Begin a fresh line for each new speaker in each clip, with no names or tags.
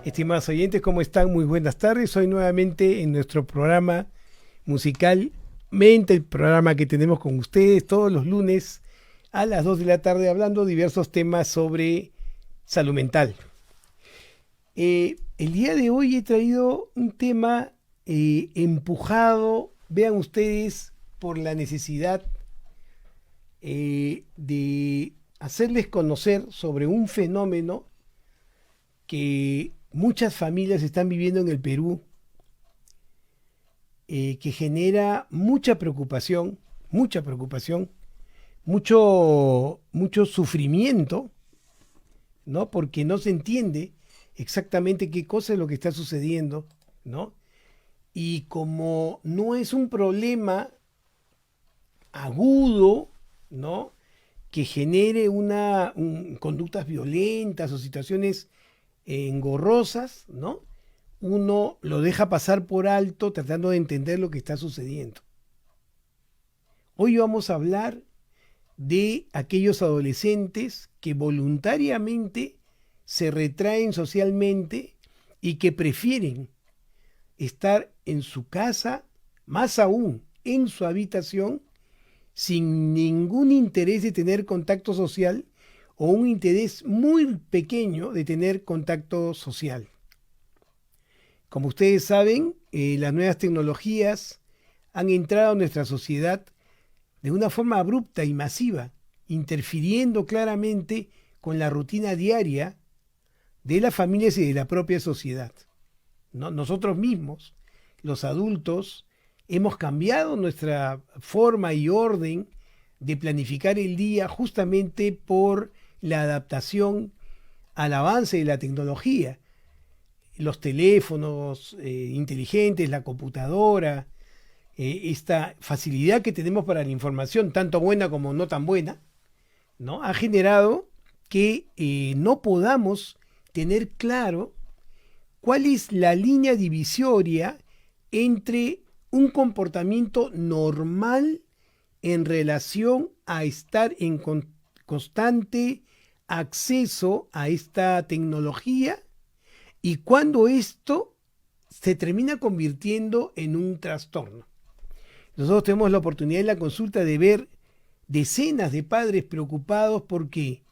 Estimados oyentes, ¿cómo están? Muy buenas tardes. Hoy nuevamente en nuestro programa Musicalmente, el programa que tenemos con ustedes todos los lunes a las 2 de la tarde hablando diversos temas sobre salud mental. El día de hoy he traído un tema empujado, vean ustedes, por la necesidad de hacerles conocer sobre un fenómeno que muchas familias están viviendo en el Perú, que genera mucha preocupación, mucho sufrimiento, ¿no? Porque no se entiende exactamente qué cosa es lo que está sucediendo, ¿no? Y como no es un problema agudo, ¿no? Que genere conductas violentas o situaciones engorrosas, ¿no? Uno lo deja pasar por alto tratando de entender lo que está sucediendo. Hoy vamos a hablar de aquellos adolescentes que voluntariamente se retraen socialmente y que prefieren estar en su casa, más aún en su habitación, sin ningún interés de tener contacto social o un interés muy pequeño de tener contacto social. Como ustedes saben, las nuevas tecnologías han entrado a nuestra sociedad de una forma abrupta y masiva, interfiriendo claramente con la rutina diaria de las familias y de la propia sociedad, ¿no? Nosotros mismos, los adultos, hemos cambiado nuestra forma y orden de planificar el día justamente por la adaptación al avance de la tecnología. Los teléfonos inteligentes, la computadora, esta facilidad que tenemos para la información, tanto buena como no tan buena, ¿no? Ha generado que no podamos tener claro cuál es la línea divisoria entre un comportamiento normal en relación a estar en constante acceso a esta tecnología y cuando esto se termina convirtiendo en un trastorno. Nosotros tenemos la oportunidad en la consulta de ver decenas de padres preocupados porque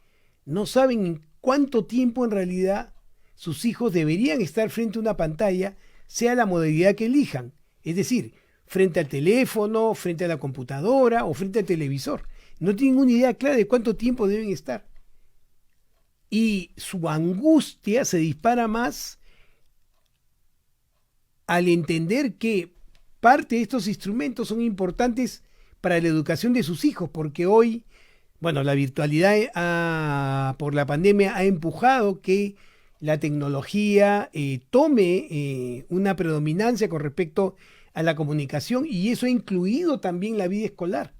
no saben en cuánto tiempo en realidad sus hijos deberían estar frente a una pantalla, sea la modalidad que elijan. Es decir, frente al teléfono, frente a la computadora o frente al televisor. No tienen una idea clara de cuánto tiempo deben estar. Y su angustia se dispara más al entender que parte de estos instrumentos son importantes para la educación de sus hijos, porque hoy, bueno, la virtualidad por la pandemia ha empujado que la tecnología tome una predominancia con respecto a la comunicación y eso ha incluido también la vida escolar.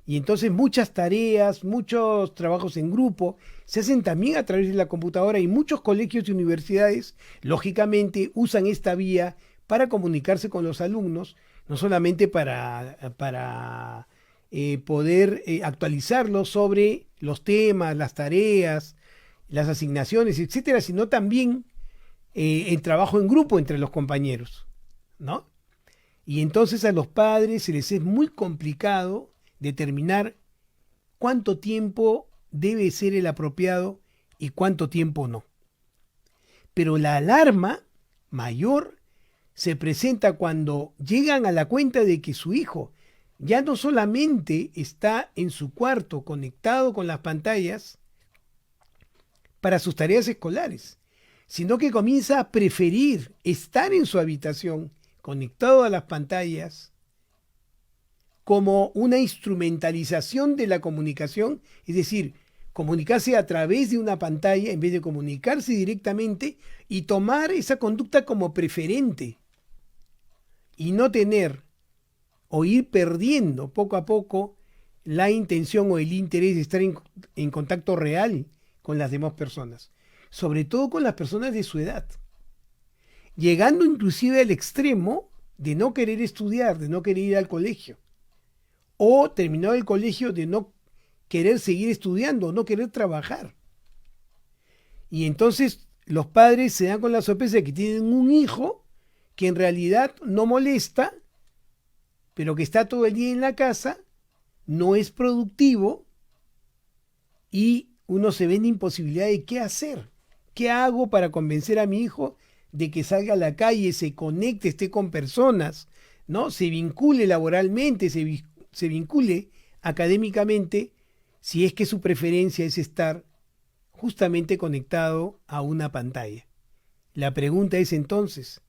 Y entonces muchas tareas, muchos trabajos en grupo se hacen también a través de la computadora y muchos colegios y universidades, lógicamente, usan esta vía para comunicarse con los alumnos, no solamente para poder actualizarlos sobre los temas, las tareas, las asignaciones, etcétera, sino también el trabajo en grupo entre los compañeros, ¿no? Y entonces a los padres se les es muy complicado determinar cuánto tiempo debe ser el apropiado y cuánto tiempo no. Pero la alarma mayor se presenta cuando llegan a la cuenta de que su hijo ya no solamente está en su cuarto conectado con las pantallas para sus tareas escolares, sino que comienza a preferir estar en su habitación conectado a las pantallas como una instrumentalización de la comunicación, es decir, comunicarse a través de una pantalla en vez de comunicarse directamente y tomar esa conducta como preferente y no tener o ir perdiendo poco a poco la intención o el interés de estar en contacto real con las demás personas, sobre todo con las personas de su edad, llegando inclusive al extremo de no querer estudiar, de no querer ir al colegio, o terminado el colegio de no querer seguir estudiando, no querer trabajar. Y entonces los padres se dan con la sorpresa de que tienen un hijo que en realidad no molesta, pero que está todo el día en la casa, no es productivo y uno se ve en imposibilidad de qué hacer. ¿Qué hago para convencer a mi hijo de que salga a la calle, se conecte, esté con personas, ¿no? Se vincule laboralmente, se vincule académicamente, si es que su preferencia es estar justamente conectado a una pantalla? La pregunta es entonces,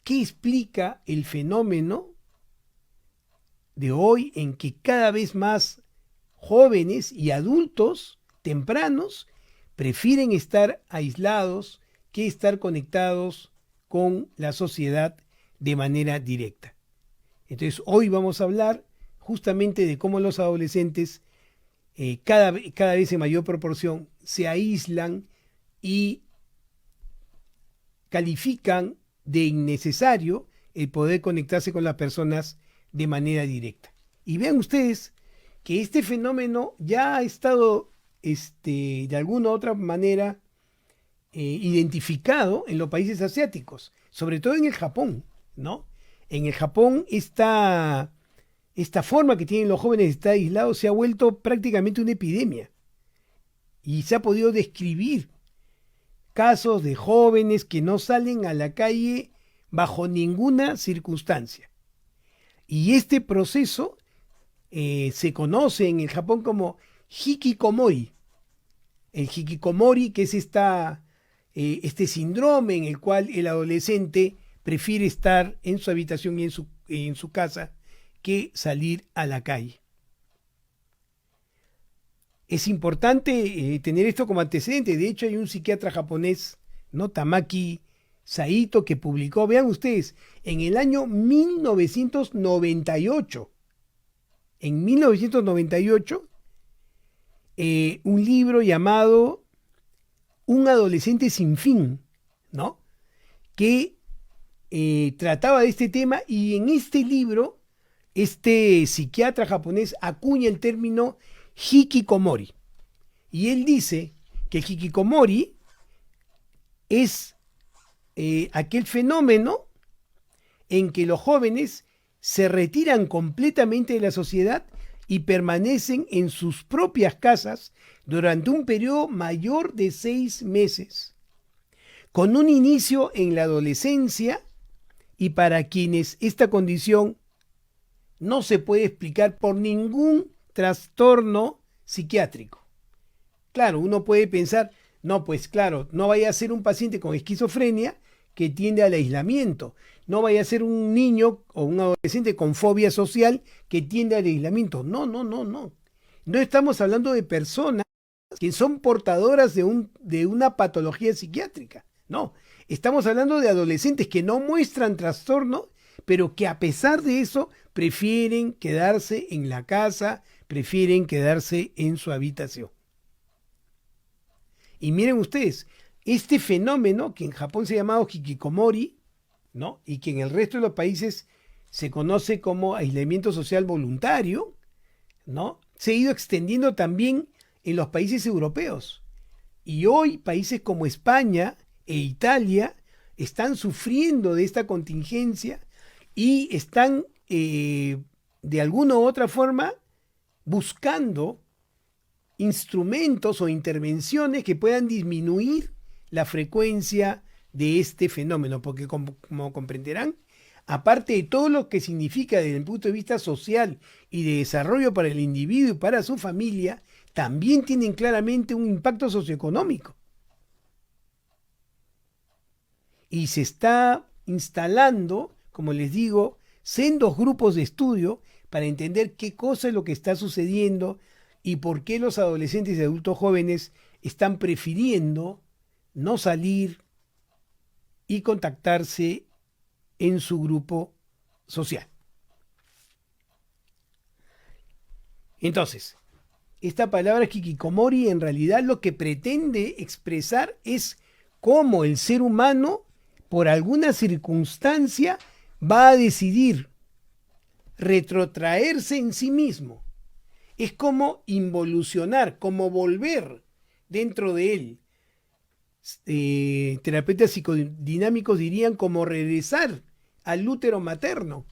¿qué explica el fenómeno de hoy en que cada vez más jóvenes y adultos tempranos prefieren estar aislados que estar conectados con la sociedad de manera directa? Entonces, hoy vamos a hablar justamente de cómo los adolescentes cada vez en mayor proporción se aíslan y califican de innecesario el poder conectarse con las personas de manera directa. Y vean ustedes que este fenómeno ya ha estado de alguna u otra manera identificado en los países asiáticos, sobre todo en el Japón, ¿no? En el Japón esta forma que tienen los jóvenes de estar aislados se ha vuelto prácticamente una epidemia y se ha podido describir casos de jóvenes que no salen a la calle bajo ninguna circunstancia. Y este proceso se conoce en el Japón como hikikomori. El hikikomori, que es este síndrome en el cual el adolescente prefiere estar en su habitación y en su casa que salir a la calle. Es importante tener esto como antecedente. De hecho, hay un psiquiatra japonés, ¿no? Tamaki Saito, que publicó, vean ustedes, en el año 1998, un libro llamado Un adolescente sin fin, ¿no? Que trataba de este tema, y en este libro este psiquiatra japonés acuña el término hikikomori. Y él dice que el hikikomori es aquel fenómeno en que los jóvenes se retiran completamente de la sociedad y permanecen en sus propias casas durante un periodo mayor de 6 meses, con un inicio en la adolescencia, y para quienes esta condición no se puede explicar por ningún trastorno psiquiátrico. Claro, uno puede pensar, no, pues claro, no vaya a ser un paciente con esquizofrenia que tiende al aislamiento, no vaya a ser un niño o un adolescente con fobia social que tiende al aislamiento. No. No estamos hablando de personas que son portadoras de una patología psiquiátrica. No, estamos hablando de adolescentes que no muestran trastorno, pero que a pesar de eso prefieren quedarse en la casa, prefieren quedarse en su habitación. Y miren ustedes, este fenómeno que en Japón se ha llamado hikikomori, ¿no? Y que en el resto de los países se conoce como aislamiento social voluntario, ¿no? Se ha ido extendiendo también en los países europeos. Y hoy países como España e Italia están sufriendo de esta contingencia y están de alguna u otra forma buscando instrumentos o intervenciones que puedan disminuir la frecuencia de este fenómeno, porque como comprenderán, aparte de todo lo que significa desde el punto de vista social y de desarrollo para el individuo y para su familia, también tienen claramente un impacto socioeconómico. Y se está instalando, como les digo, sendos grupos de estudio para entender qué cosa es lo que está sucediendo y por qué los adolescentes y adultos jóvenes están prefiriendo no salir y contactarse en su grupo social. Entonces, esta palabra hikikomori en realidad lo que pretende expresar es cómo el ser humano, por alguna circunstancia, va a decidir retrotraerse en sí mismo. Es como involucionar, como volver dentro de él. terapeutas psicodinámicos dirían como regresar al útero materno,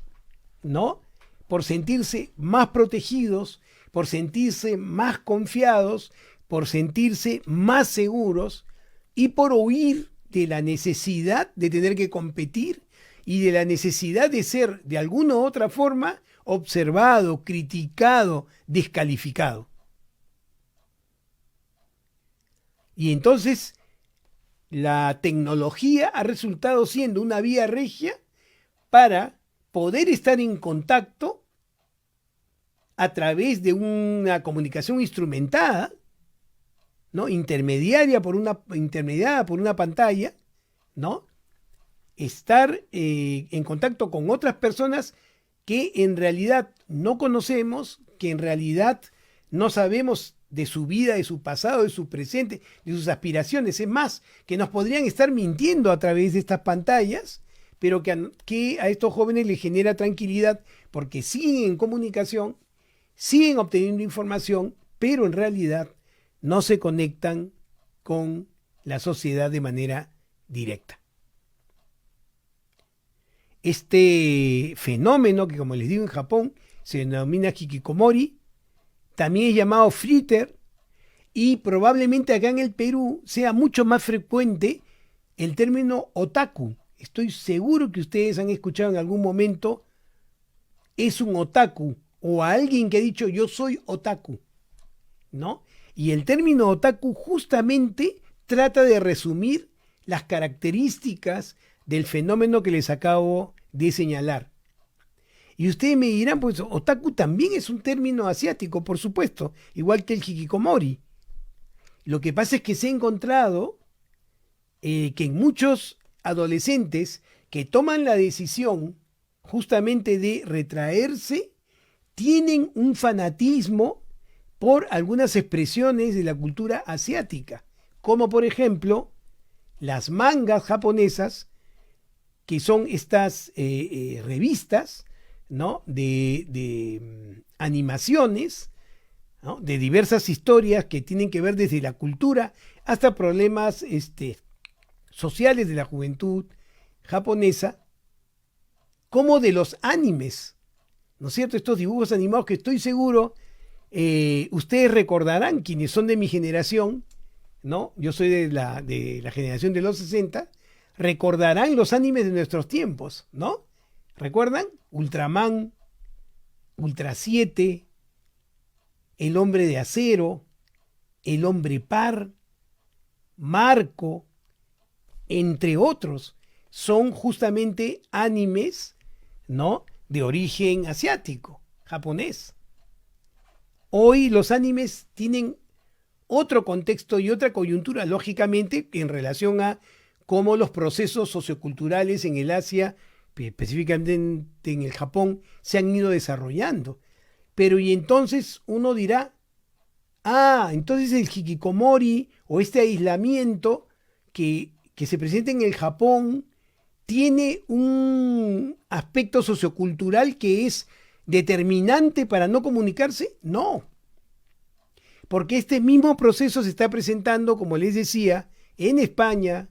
¿no? Por sentirse más protegidos, por sentirse más confiados, por sentirse más seguros y por huir de la necesidad de tener que competir y de la necesidad de ser de alguna u otra forma observado, criticado, descalificado. Y entonces la tecnología ha resultado siendo una vía regia para poder estar en contacto a través de una comunicación instrumentada, ¿no? Intermediada por una pantalla, ¿no? Estar en contacto con otras personas que en realidad no conocemos, que en realidad no sabemos de su vida, de su pasado, de su presente, de sus aspiraciones. Es más, que nos podrían estar mintiendo a través de estas pantallas, pero que a estos jóvenes les genera tranquilidad porque siguen en comunicación, siguen obteniendo información, pero en realidad no se conectan con la sociedad de manera directa. Este fenómeno, que como les digo en Japón se denomina hikikomori, también es llamado flitter, y probablemente acá en el Perú sea mucho más frecuente el término otaku. Estoy seguro que ustedes han escuchado en algún momento es un otaku, o a alguien que ha dicho yo soy otaku, ¿no? Y el término otaku justamente trata de resumir las características del fenómeno que les acabo de señalar. Y ustedes me dirán, pues otaku también es un término asiático, por supuesto, igual que el hikikomori. Lo que pasa es que se ha encontrado que en muchos adolescentes que toman la decisión justamente de retraerse, tienen un fanatismo por algunas expresiones de la cultura asiática, como por ejemplo las mangas japonesas, que son estas revistas, ¿no? de animaciones, ¿no? De diversas historias que tienen que ver desde la cultura hasta problemas sociales de la juventud japonesa, como de los animes, ¿no es cierto? Estos dibujos animados que estoy seguro ustedes recordarán, quienes son de mi generación, ¿no? Yo soy de la generación de los 60, recordarán los animes de nuestros tiempos, ¿no? ¿Recuerdan? Ultraman, Ultra 7, El Hombre de Acero, El Hombre Par, Marco, entre otros. Son justamente animes, ¿no? De origen asiático, japonés. Hoy los animes tienen otro contexto y otra coyuntura, lógicamente, en relación a cómo los procesos socioculturales en el Asia, específicamente en el Japón, se han ido desarrollando. Pero y entonces uno dirá, entonces el hikikomori o este aislamiento que se presenta en el Japón tiene un aspecto sociocultural que es determinante para no comunicarse. No, porque este mismo proceso se está presentando, como les decía, en España,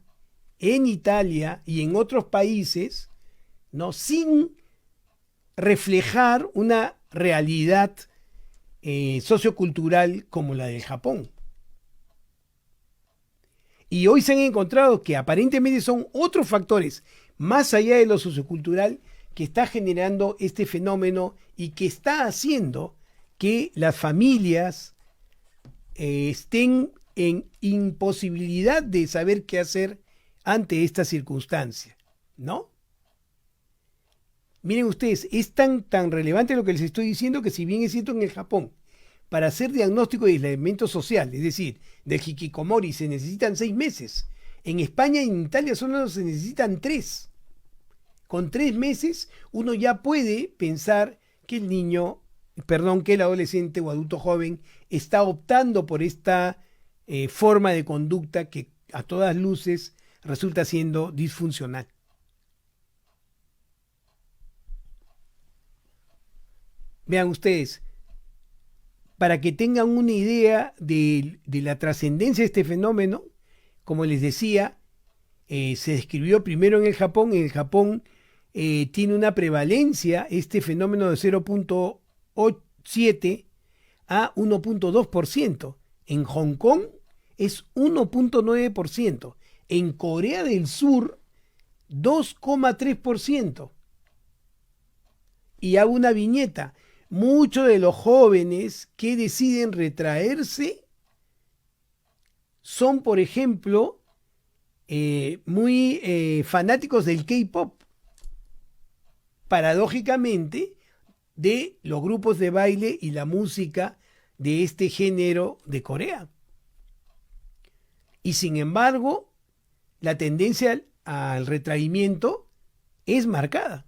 en Italia y en otros países, ¿no? Sin reflejar una realidad sociocultural como la del Japón. Y hoy se han encontrado que aparentemente son otros factores, más allá de lo sociocultural, que está generando este fenómeno y que está haciendo que las familias estén en imposibilidad de saber qué hacer ante esta circunstancia, ¿no? Miren ustedes, es tan relevante lo que les estoy diciendo que si bien es cierto en el Japón, para hacer diagnóstico de aislamiento social, es decir, del hikikomori se necesitan 6 meses, en España y en Italia solo se necesitan 3. Con 3 meses uno ya puede pensar que que el adolescente o adulto joven está optando por esta forma de conducta que a todas luces resulta siendo disfuncional. Vean ustedes, para que tengan una idea de la trascendencia de este fenómeno, como les decía, se describió primero en el Japón. En el Japón tiene una prevalencia este fenómeno de 0.7 a 1.2%. En Hong Kong es 1.9%. En Corea del Sur, 2.3%. Y hago una viñeta. Muchos de los jóvenes que deciden retraerse son, por ejemplo, muy fanáticos del K-pop. Paradójicamente, de los grupos de baile y la música de este género de Corea. Y sin embargo, la tendencia al retraimiento es marcada.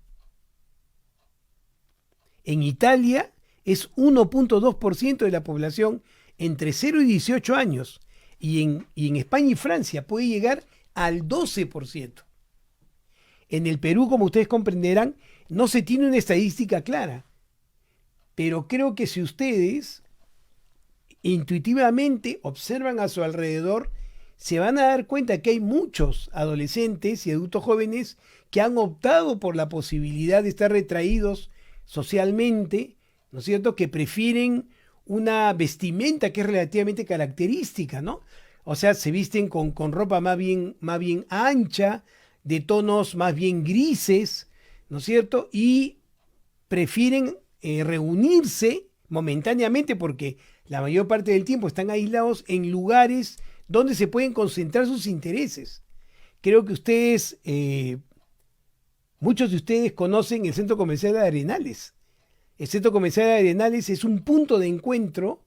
En Italia es 1.2% de la población entre 0 y 18 años. Y en España y Francia puede llegar al 12%. En el Perú, como ustedes comprenderán, no se tiene una estadística clara. Pero creo que si ustedes intuitivamente observan a su alrededor, se van a dar cuenta que hay muchos adolescentes y adultos jóvenes que han optado por la posibilidad de estar retraídos socialmente, ¿no es cierto?, que prefieren una vestimenta que es relativamente característica, ¿no? O sea, se visten con ropa más bien ancha, de tonos más bien grises, ¿no es cierto? Y prefieren reunirse momentáneamente, porque la mayor parte del tiempo están aislados, en lugares donde se pueden concentrar sus intereses. Creo que ustedes, muchos de ustedes conocen el Centro Comercial de Arenales. El Centro Comercial de Arenales es un punto de encuentro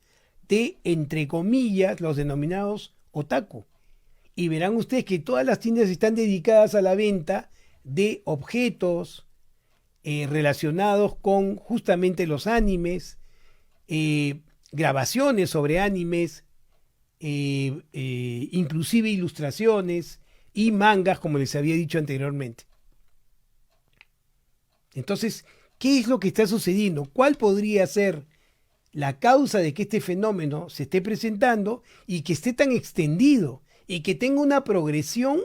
de, entre comillas, los denominados otaku. Y verán ustedes que todas las tiendas están dedicadas a la venta de objetos relacionados con justamente los animes, grabaciones sobre animes, inclusive ilustraciones y mangas, como les había dicho anteriormente. Entonces, ¿qué es lo que está sucediendo? ¿Cuál podría ser la causa de que este fenómeno se esté presentando y que esté tan extendido y que tenga una progresión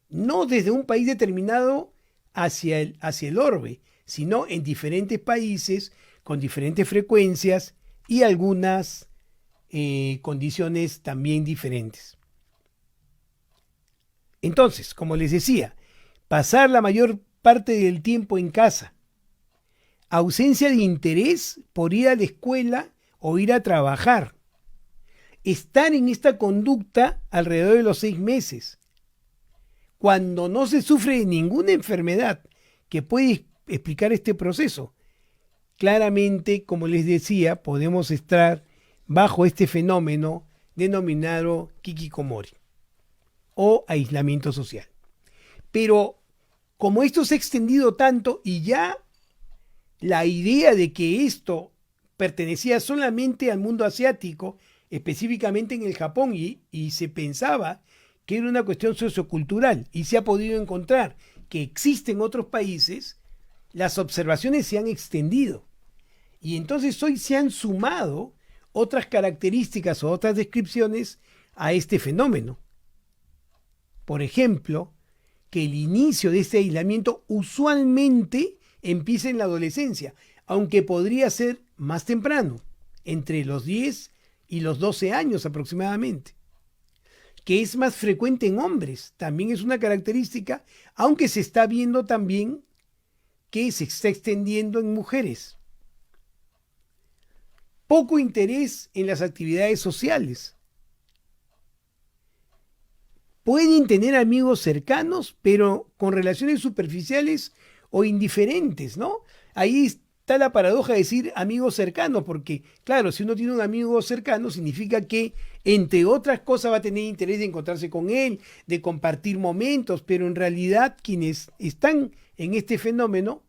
no desde un país determinado hacia el orbe, sino en diferentes países con diferentes frecuencias y algunas condiciones también diferentes? Entonces, como les decía, pasar la mayor parte del tiempo en casa, ausencia de interés por ir a la escuela o ir a trabajar, estar en esta conducta alrededor de los 6 meses, cuando no se sufre de ninguna enfermedad que puede explicar este proceso. Claramente, como les decía, podemos estar bajo este fenómeno denominado hikikomori o aislamiento social. Pero como esto se ha extendido tanto y ya la idea de que esto pertenecía solamente al mundo asiático, específicamente en el Japón, y se pensaba que era una cuestión sociocultural, y se ha podido encontrar que existen otros países, las observaciones se han extendido. Y entonces hoy se han sumado otras características o otras descripciones a este fenómeno. Por ejemplo, que el inicio de este aislamiento usualmente empieza en la adolescencia, aunque podría ser más temprano, entre los 10 y los 12 años aproximadamente. Que es más frecuente en hombres, también es una característica, aunque se está viendo también que se está extendiendo en mujeres. Poco interés en las actividades sociales. Pueden tener amigos cercanos, pero con relaciones superficiales o indiferentes, ¿no? Ahí está la paradoja de decir amigos cercanos, porque, claro, si uno tiene un amigo cercano, significa que, entre otras cosas, va a tener interés de encontrarse con él, de compartir momentos, pero en realidad quienes están en este fenómeno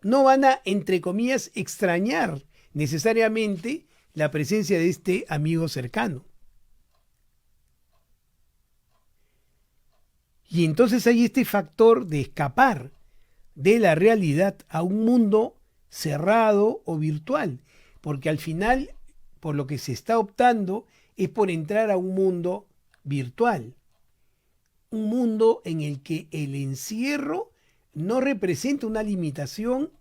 no van a, entre comillas, extrañar necesariamente la presencia de este amigo cercano. Y entonces hay este factor de escapar de la realidad a un mundo cerrado o virtual, porque al final, por lo que se está optando, es por entrar a un mundo virtual, un mundo en el que el encierro no representa una limitación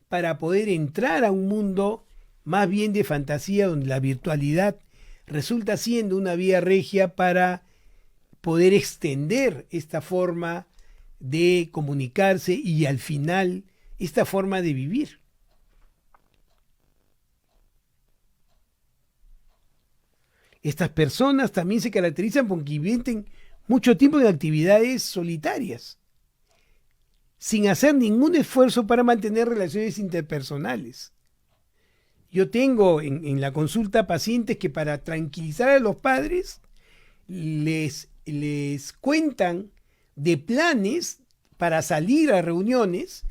para poder entrar a un mundo más bien de fantasía, donde la virtualidad resulta siendo una vía regia para poder extender esta forma de comunicarse y al final esta forma de vivir. Estas personas también se caracterizan porque invierten mucho tiempo en actividades solitarias, sin hacer ningún esfuerzo para mantener relaciones interpersonales. Yo tengo en la consulta pacientes que para tranquilizar a los padres les cuentan de planes para salir a reuniones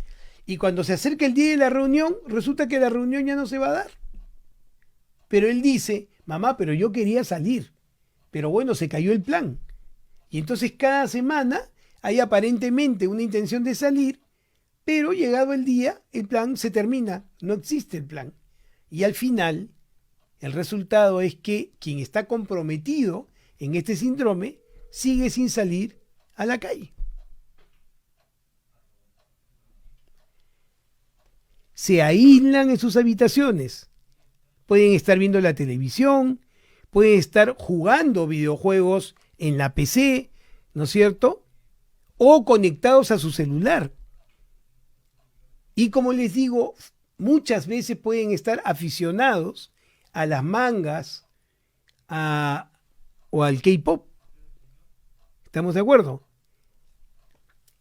y cuando se acerca el día de la reunión resulta que la reunión ya no se va a dar. Pero él dice, mamá, pero yo quería salir, pero bueno, se cayó el plan. Y entonces cada semana hay aparentemente una intención de salir, pero llegado el día, el plan se termina, no existe el plan. Y al final, el resultado es que quien está comprometido en este síndrome sigue sin salir a la calle. Se aíslan en sus habitaciones. Pueden estar viendo la televisión, pueden estar jugando videojuegos en la PC, ¿no es cierto? O conectados a su celular. Y como les digo, muchas veces pueden estar aficionados a las mangas o al K-pop. ¿Estamos de acuerdo?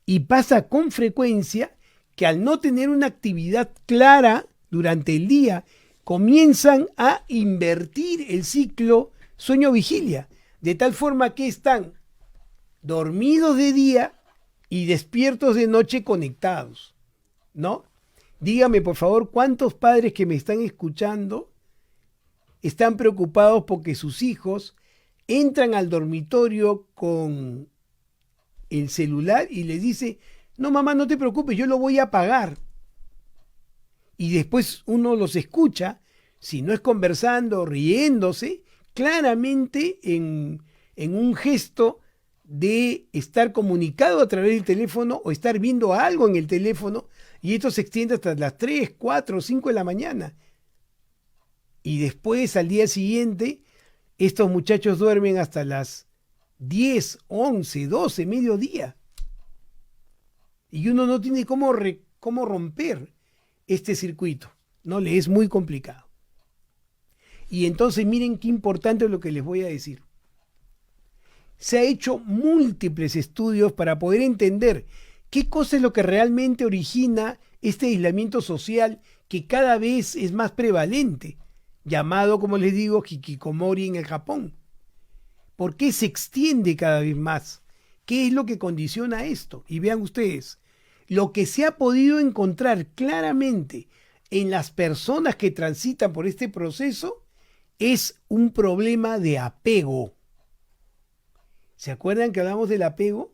Y pasa con frecuencia que al no tener una actividad clara durante el día, comienzan a invertir el ciclo sueño-vigilia, de tal forma que están dormidos de día y despiertos de noche conectados, ¿no? Dígame, por favor, ¿cuántos padres que me están escuchando están preocupados porque sus hijos entran al dormitorio con el celular y les dice, no mamá, no te preocupes, yo lo voy a apagar? Y después uno los escucha, si no es conversando, riéndose, claramente en un gesto de estar comunicado a través del teléfono o estar viendo algo en el teléfono, y esto se extiende hasta las 3, 4, 5 de la mañana. Y después, al día siguiente, estos muchachos duermen hasta las 10, 11, 12, mediodía. Y uno no tiene cómo romper este circuito, ¿no? Le es muy complicado. Y entonces miren qué importante es lo que les voy a decir. Se ha hecho múltiples estudios para poder entender qué cosa es lo que realmente origina este aislamiento social que cada vez es más prevalente, llamado, como les digo, hikikomori en el Japón. ¿Por qué se extiende cada vez más? ¿Qué es lo que condiciona esto? Y vean ustedes, lo que se ha podido encontrar claramente en las personas que transitan por este proceso es un problema de apego. ¿Se acuerdan que hablamos del apego?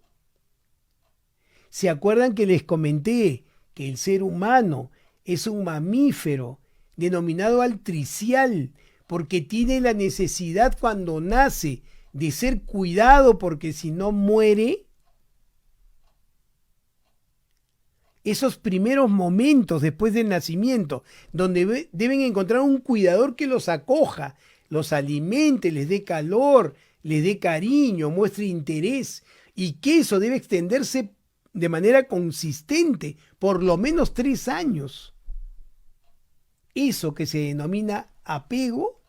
¿Se acuerdan que les comenté que el ser humano es un mamífero denominado altricial porque tiene la necesidad cuando nace de ser cuidado porque si no muere? Esos primeros momentos después del nacimiento, donde deben encontrar un cuidador que los acoja, los alimente, les dé calor, les dé cariño, muestre interés, y que eso debe extenderse de manera consistente, por lo menos 3 años. Eso que se denomina apego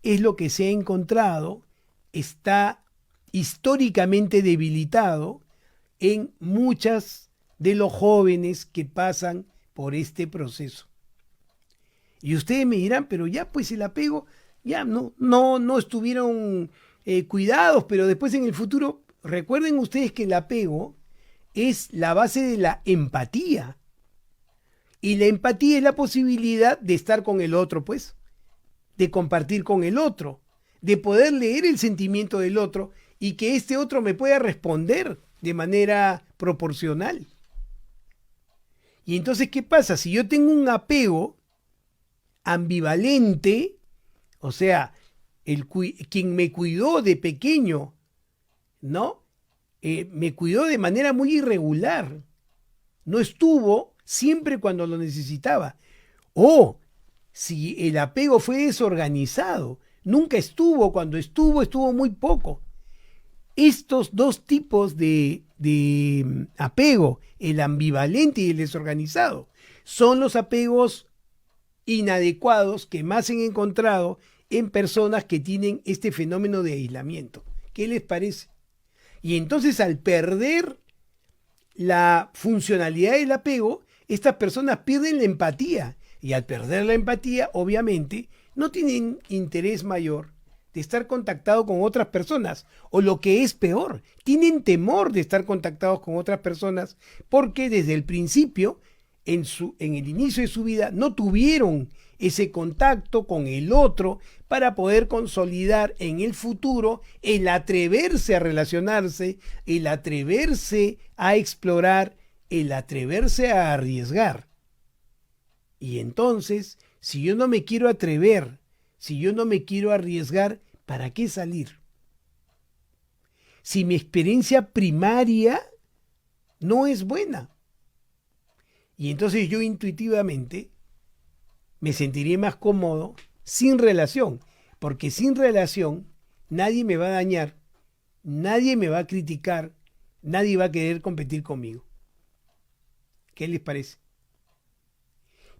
es lo que se ha encontrado, está históricamente debilitado en muchas de los jóvenes que pasan por este proceso. Y ustedes me dirán, pero ya pues el apego, ya no estuvieron cuidados, pero después en el futuro, recuerden ustedes que el apego es la base de la empatía. Y la empatía es la posibilidad de estar con el otro, pues, de compartir con el otro, de poder leer el sentimiento del otro y que este otro me pueda responder de manera proporcional. Y entonces, ¿qué pasa? Si yo tengo un apego ambivalente, o sea, quien me cuidó de pequeño ¿no? Me cuidó de manera muy irregular. No estuvo siempre cuando lo necesitaba. O si el apego fue desorganizado, nunca estuvo, cuando estuvo muy poco. Estos dos tipos de apego, el ambivalente y el desorganizado, son los apegos inadecuados que más he encontrado en personas que tienen este fenómeno de aislamiento. ¿Qué les parece? Y entonces, al perder la funcionalidad del apego, estas personas pierden la empatía. Y al perder la empatía, obviamente, no tienen interés mayor de estar contactados con otras personas. O lo que es peor, tienen temor de estar contactados con otras personas porque desde el principio, en el inicio de su vida, no tuvieron ese contacto con el otro para poder consolidar en el futuro el atreverse a relacionarse, el atreverse a explorar, el atreverse a arriesgar. Y entonces, si yo no me quiero atrever, si yo no me quiero arriesgar, ¿para qué salir? Si mi experiencia primaria no es buena. Y entonces yo intuitivamente me sentiré más cómodo sin relación, porque sin relación nadie me va a dañar, nadie me va a criticar, nadie va a querer competir conmigo. ¿Qué les parece?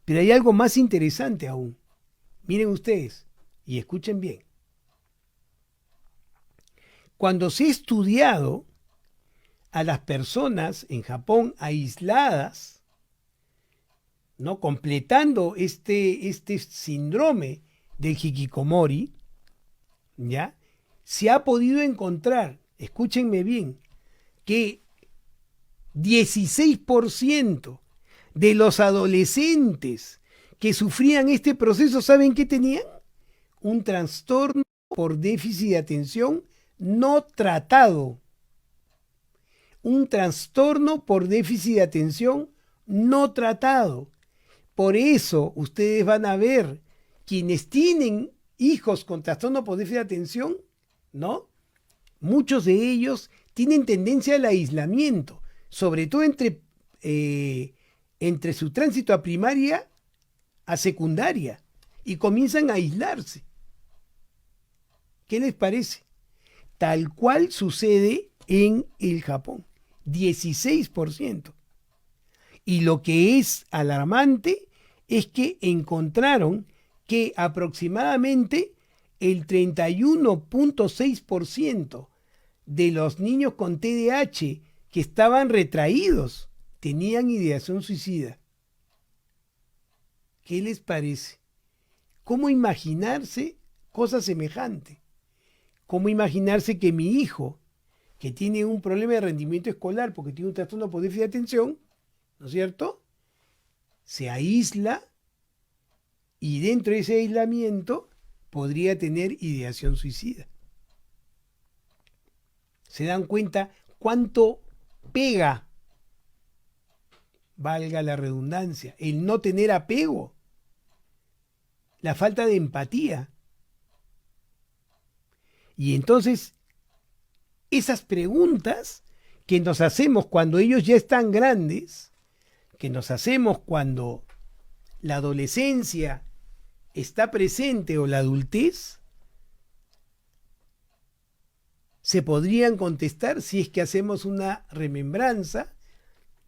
Pero hay algo más interesante aún. Miren ustedes y escuchen bien. Cuando se ha estudiado a las personas en Japón aisladas, ¿no? Completando este síndrome del hikikomori, ¿ya? Se ha podido encontrar, escúchenme bien, que 16% de los adolescentes que sufrían este proceso, ¿saben qué tenían? Un trastorno por déficit de atención no tratado. Un trastorno por déficit de atención no tratado. Por eso ustedes van a ver quienes tienen hijos con trastorno por déficit de atención, ¿no? Muchos de ellos tienen tendencia al aislamiento, sobre todo entre su tránsito a primaria a secundaria, y comienzan a aislarse. ¿Qué les parece? Tal cual sucede en el Japón, 16%. Y lo que es alarmante es que encontraron que aproximadamente el 31.6% de los niños con TDAH que estaban retraídos tenían ideación suicida. ¿Qué les parece? ¿Cómo imaginarse cosa semejante? ¿Cómo imaginarse que mi hijo, que tiene un problema de rendimiento escolar porque tiene un trastorno por déficit de atención, ¿no es cierto?, se aísla y dentro de ese aislamiento podría tener ideación suicida? ¿Se dan cuenta cuánto pega, valga la redundancia, el no tener apego? La falta de empatía. Y entonces, esas preguntas que nos hacemos cuando ellos ya están grandes, que nos hacemos cuando la adolescencia está presente o la adultez, se podrían contestar si es que hacemos una remembranza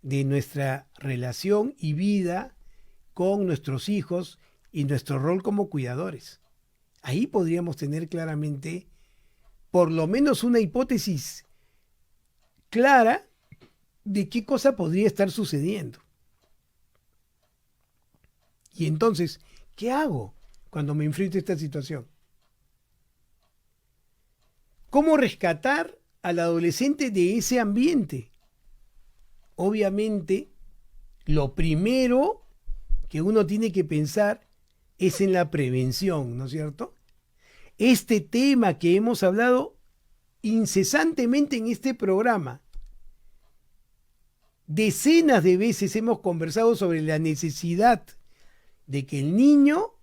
de nuestra relación y vida con nuestros hijos y nuestro rol como cuidadores. Ahí podríamos tener claramente por lo menos una hipótesis clara de qué cosa podría estar sucediendo. Y entonces, ¿qué hago cuando me enfrento a esta situación? ¿Cómo rescatar al adolescente de ese ambiente? Obviamente, lo primero que uno tiene que pensar es en la prevención, ¿no es cierto? Este tema que hemos hablado incesantemente en este programa, decenas de veces hemos conversado sobre la necesidad de que el niño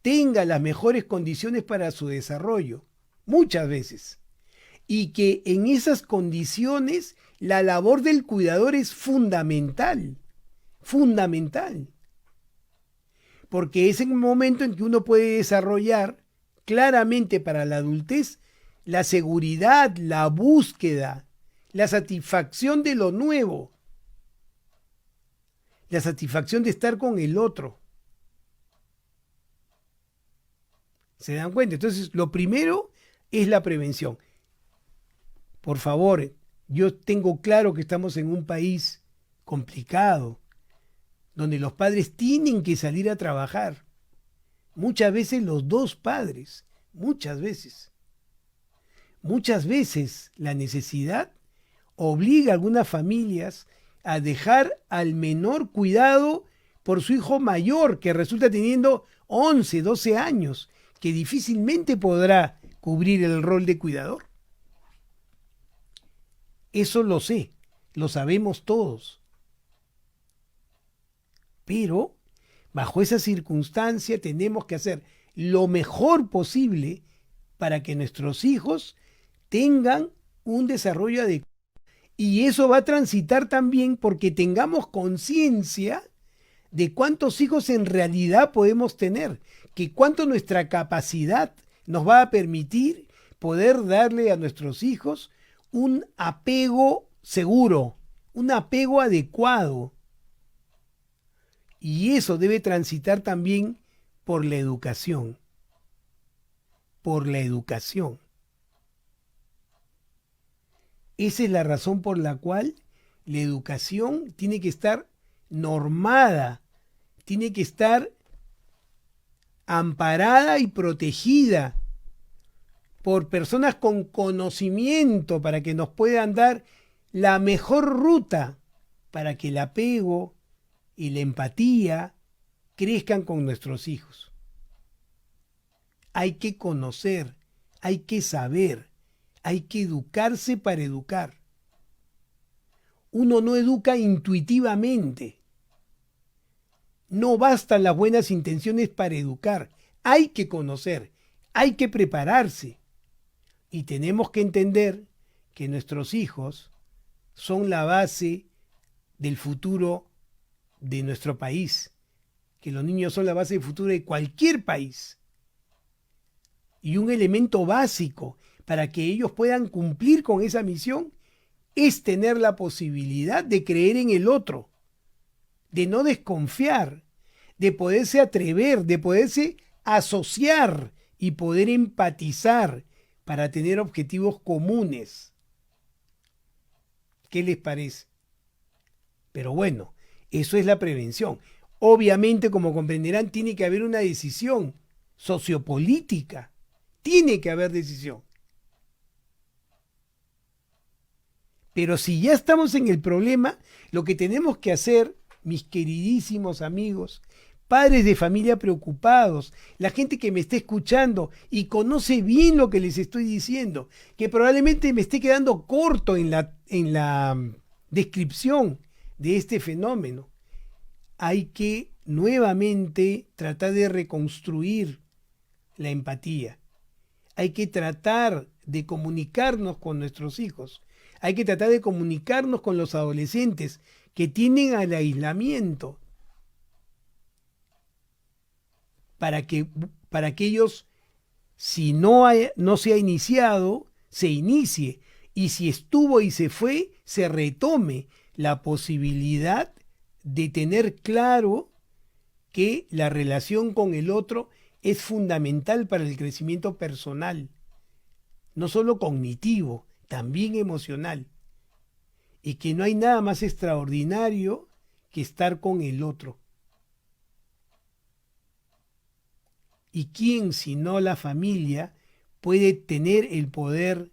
tenga las mejores condiciones para su desarrollo, muchas veces. y que en esas condiciones la labor del cuidador es fundamental, fundamental, porque es en el momento en que uno puede desarrollar claramente para la adultez la seguridad, la búsqueda, la satisfacción de lo nuevo, la satisfacción de estar con el otro. ¿Se dan cuenta? Entonces, lo primero es la prevención. Por favor, yo tengo claro que estamos en un país complicado, donde los padres tienen que salir a trabajar. Muchas veces los dos padres, muchas veces. Muchas veces la necesidad obliga a algunas familias a dejar al menor cuidado por su hijo mayor, que resulta teniendo 11, 12 años, que difícilmente podrá cubrir el rol de cuidador. Eso lo sé, lo sabemos todos. Pero bajo esa circunstancia tenemos que hacer lo mejor posible para que nuestros hijos tengan un desarrollo adecuado. Y eso va a transitar también porque tengamos conciencia de cuántos hijos en realidad podemos tener, que cuánto nuestra capacidad nos va a permitir poder darle a nuestros hijos un apego seguro, un apego adecuado. Y eso debe transitar también por la educación. Por la educación. Esa es la razón por la cual la educación tiene que estar normada, tiene que estar amparada y protegida por personas con conocimiento para que nos puedan dar la mejor ruta para que el apego y la empatía crezcan con nuestros hijos. Hay que conocer, hay que saber, hay que educarse para educar. Uno no educa intuitivamente. No bastan las buenas intenciones para educar. Hay que conocer, hay que prepararse. Y tenemos que entender que nuestros hijos son la base del futuro de nuestro país, que los niños son la base del futuro de cualquier país. Y un elemento básico para que ellos puedan cumplir con esa misión es tener la posibilidad de creer en el otro, de no desconfiar, de poderse atrever, de poderse asociar y poder empatizar para tener objetivos comunes. ¿Qué les parece? Pero bueno, eso es la prevención. Obviamente, como comprenderán, tiene que haber una decisión sociopolítica. Tiene que haber decisión. Pero si ya estamos en el problema, lo que tenemos que hacer, mis queridísimos amigos, padres de familia preocupados, la gente que me esté escuchando y conoce bien lo que les estoy diciendo, que probablemente me esté quedando corto en la descripción de este fenómeno, hay que nuevamente tratar de reconstruir la empatía. Hay que tratar de comunicarnos con nuestros hijos. Hay que tratar de comunicarnos con los adolescentes que tienden al aislamiento para que ellos, si no se ha iniciado, se inicie. Y si estuvo y se fue, se retome la posibilidad de tener claro que la relación con el otro es fundamental para el crecimiento personal, no solo cognitivo, también emocional, y que no hay nada más extraordinario que estar con el otro. ¿Y quién, sino la familia, puede tener el poder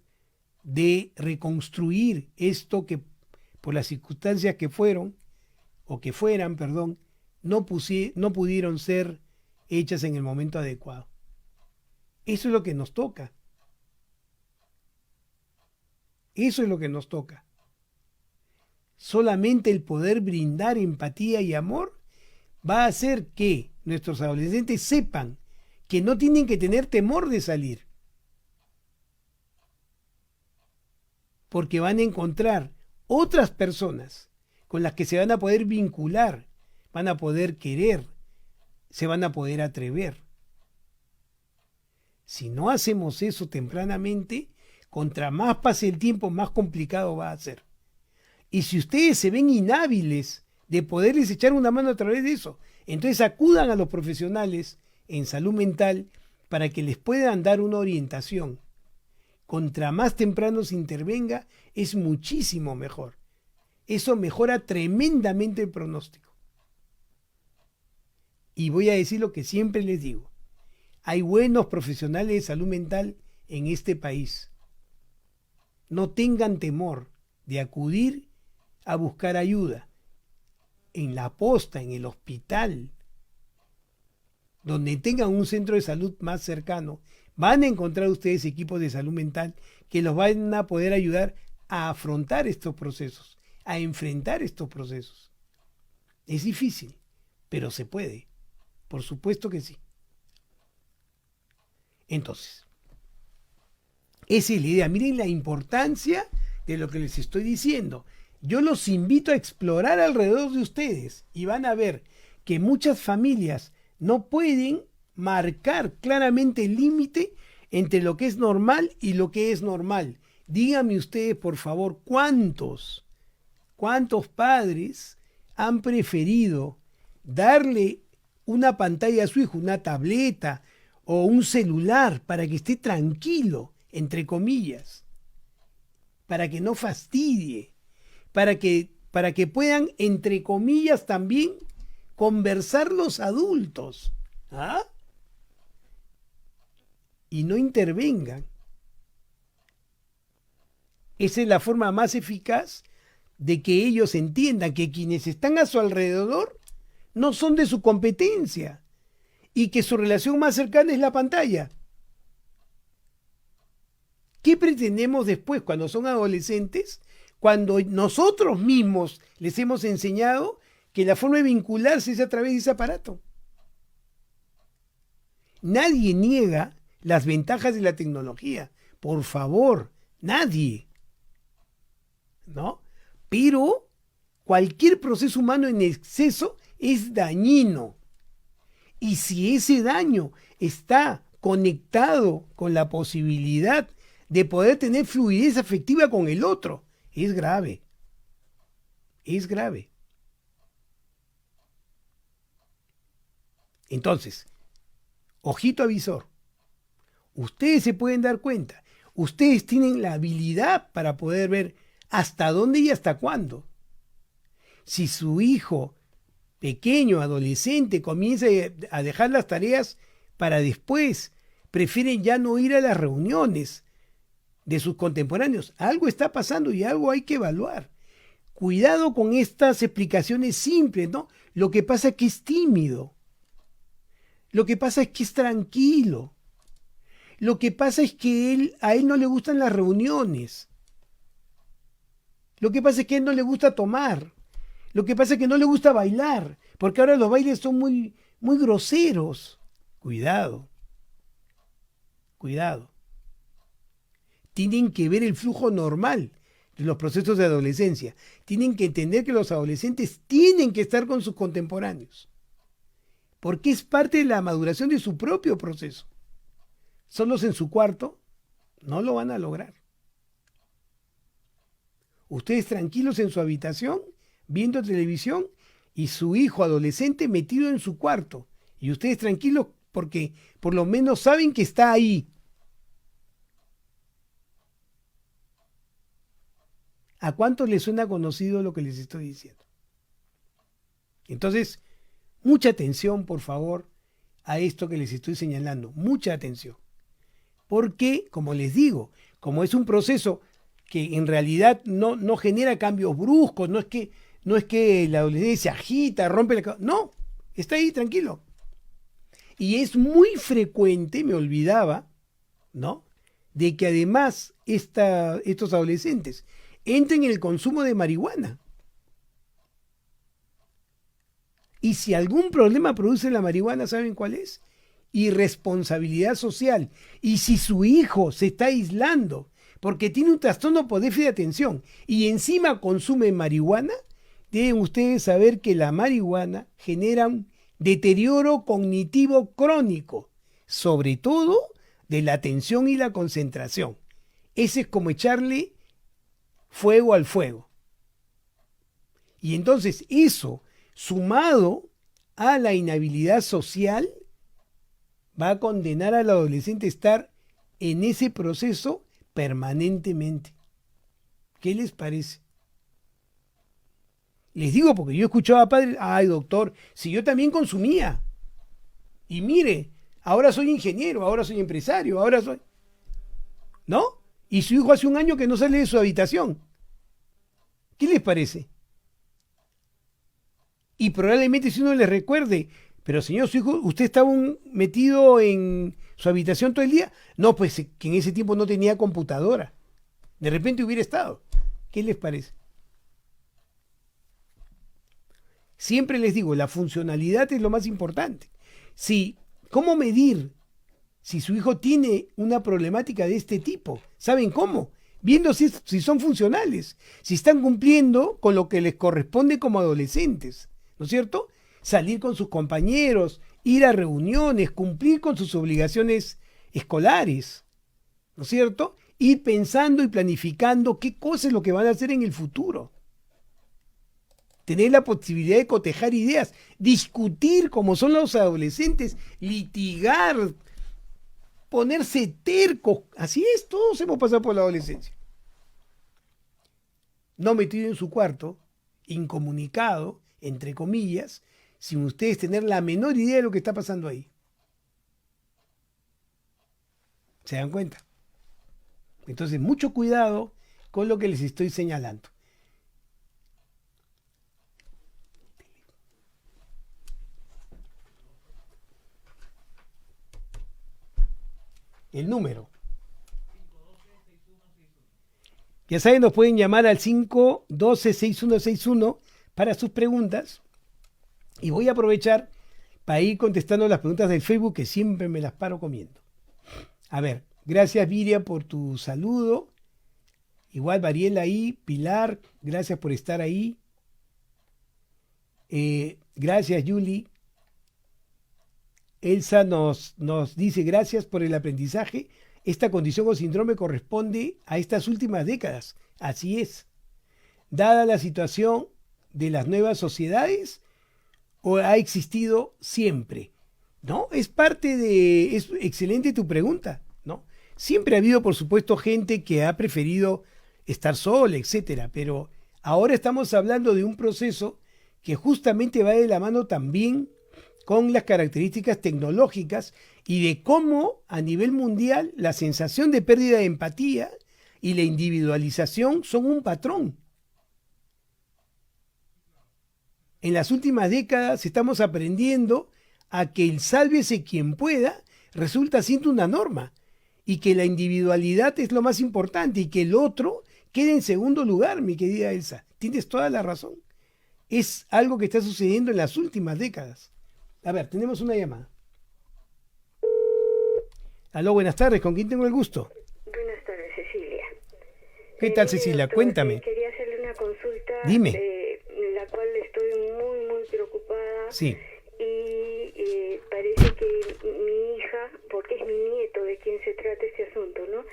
de reconstruir esto que por las circunstancias que fueran, no pudieron ser hechas en el momento adecuado? Eso es lo que nos toca. Eso es lo que nos toca. Solamente el poder brindar empatía y amor va a hacer que nuestros adolescentes sepan que no tienen que tener temor de salir. porque van a encontrar otras personas con las que se van a poder vincular, van a poder querer, se van a poder atrever. Si no hacemos eso tempranamente, contra más pase el tiempo, más complicado va a ser. Y si ustedes se ven inhábiles de poderles echar una mano a través de eso, entonces acudan a los profesionales en salud mental para que les puedan dar una orientación. Contra más temprano se intervenga, es muchísimo mejor. Eso mejora tremendamente el pronóstico. Y voy a decir lo que siempre les digo. Hay buenos profesionales de salud mental en este país. No tengan temor de acudir a buscar ayuda. En la posta, en el hospital, donde tengan un centro de salud más cercano, van a encontrar ustedes equipos de salud mental que los van a poder ayudar a afrontar estos procesos, a enfrentar estos procesos. Es difícil, pero se puede. Por supuesto que sí. Entonces, esa es la idea. Miren la importancia de lo que les estoy diciendo. Yo los invito a explorar alrededor de ustedes y van a ver que muchas familias no pueden marcar claramente el límite entre lo que es normal y lo que es normal. Díganme ustedes, por favor, ¿cuántos padres han preferido darle una pantalla a su hijo, una tableta o un celular para que esté tranquilo, entre comillas, para que no fastidie, para que puedan, entre comillas, también conversar los adultos? ¿Ah? Y no intervengan. Esa es la forma más eficaz de que ellos entiendan que quienes están a su alrededor no son de su competencia y que su relación más cercana es la pantalla. ¿Qué pretendemos después cuando son adolescentes? Cuando nosotros mismos les hemos enseñado que la forma de vincularse es a través de ese aparato. Nadie niega las ventajas de la tecnología. Por favor, nadie. ¿No? Pero cualquier proceso humano en exceso es dañino. Y si ese daño está conectado con la posibilidad de poder tener fluidez afectiva con el otro, es grave. Es grave. Entonces, ojito avisor. Ustedes se pueden dar cuenta. Ustedes tienen la habilidad para poder ver hasta dónde y hasta cuándo. Si su hijo pequeño, adolescente, comienza a dejar las tareas para después, prefieren ya no ir a las reuniones de sus contemporáneos, algo está pasando y algo hay que evaluar. Cuidado con estas explicaciones simples, ¿no? Lo que pasa es que es tímido. Lo que pasa es que es tranquilo. Lo que pasa es que a él no le gustan las reuniones. Lo que pasa es que a él no le gusta tomar. Lo que pasa es que no le gusta bailar, porque ahora los bailes son muy, muy groseros. Cuidado. Cuidado. Tienen que ver el flujo normal de los procesos de adolescencia. Tienen que entender que los adolescentes tienen que estar con sus contemporáneos, porque es parte de la maduración de su propio proceso. Solos en su cuarto no lo van a lograr. Ustedes tranquilos en su habitación, viendo televisión, y su hijo adolescente metido en su cuarto. Y ustedes tranquilos porque por lo menos saben que está ahí. ¿A cuántos les suena conocido lo que les estoy diciendo? Entonces, mucha atención, por favor, a esto que les estoy señalando. Mucha atención. Porque, como les digo, como es un proceso que en realidad no genera cambios bruscos, no es que la adolescencia se agita, rompe la... No, está ahí tranquilo. Y es muy frecuente, me olvidaba, ¿no?, de que además estos adolescentes entren en el consumo de marihuana. Y si algún problema produce la marihuana, ¿saben cuál es? Irresponsabilidad social. Y si su hijo se está aislando porque tiene un trastorno por déficit de atención y encima consume marihuana, deben ustedes saber que la marihuana genera un deterioro cognitivo crónico, sobre todo de la atención y la concentración. Ese es como echarle fuego al fuego. Y entonces eso, sumado a la inhabilidad social, va a condenar al adolescente a estar en ese proceso permanentemente. ¿Qué les parece? Les digo porque yo escuchaba a padres, ay doctor, si yo también consumía. Y mire, ahora soy ingeniero, ahora soy empresario, ahora soy... ¿No? Y su hijo hace un año que no sale de su habitación. ¿Qué les parece? Y probablemente si uno les recuerde, pero señor, su hijo, ¿usted estaba metido en su habitación todo el día? No, pues que en ese tiempo no tenía computadora. De repente hubiera estado. ¿Qué les parece? Siempre les digo, la funcionalidad es lo más importante. Si, ¿cómo medir si su hijo tiene una problemática de este tipo? ¿Saben cómo? Viendo si son funcionales, si están cumpliendo con lo que les corresponde como adolescentes, ¿no es cierto? Salir con sus compañeros, ir a reuniones, cumplir con sus obligaciones escolares, ¿no es cierto? Ir pensando y planificando qué cosa es lo que van a hacer en el futuro. Tener la posibilidad de cotejar ideas, discutir como son los adolescentes, litigar, ponerse tercos. Así es, todos hemos pasado por la adolescencia. No metido en su cuarto, incomunicado, entre comillas, sin ustedes tener la menor idea de lo que está pasando ahí. ¿Se dan cuenta? Entonces, mucho cuidado con lo que les estoy señalando. El número. Ya saben, nos pueden llamar al 512-6161 para sus preguntas. Y voy a aprovechar para ir contestando las preguntas del Facebook, que siempre me las paro comiendo. A ver, gracias Viria por tu saludo. Igual Mariela ahí, Pilar, gracias por estar ahí. Gracias Yuli. Elsa nos dice gracias por el aprendizaje. Esta condición o síndrome corresponde a estas últimas décadas. Así es. Dada la situación de las nuevas sociedades, o ha existido siempre. ¿No? Es excelente tu pregunta, ¿no? Siempre ha habido, por supuesto, gente que ha preferido estar sola, etcétera, pero ahora estamos hablando de un proceso que justamente va de la mano también con las características tecnológicas y de cómo a nivel mundial la sensación de pérdida de empatía y la individualización son un patrón. En las últimas décadas estamos aprendiendo a que el sálvese quien pueda resulta siendo una norma y que la individualidad es lo más importante y que el otro quede en segundo lugar, mi querida Elsa. Tienes toda la razón. Es algo que está sucediendo en las últimas décadas. A ver, tenemos una llamada. Aló, buenas tardes. ¿Con quién tengo el gusto?
Buenas tardes, Cecilia.
¿Qué tal, Cecilia?
Doctor,
Cuéntame.
quería hacerle una consulta.
Dime.
La cual estoy muy preocupada.
Sí.
Y parece que mi hija, porque es mi nieto de quien se trata este asunto, ¿no?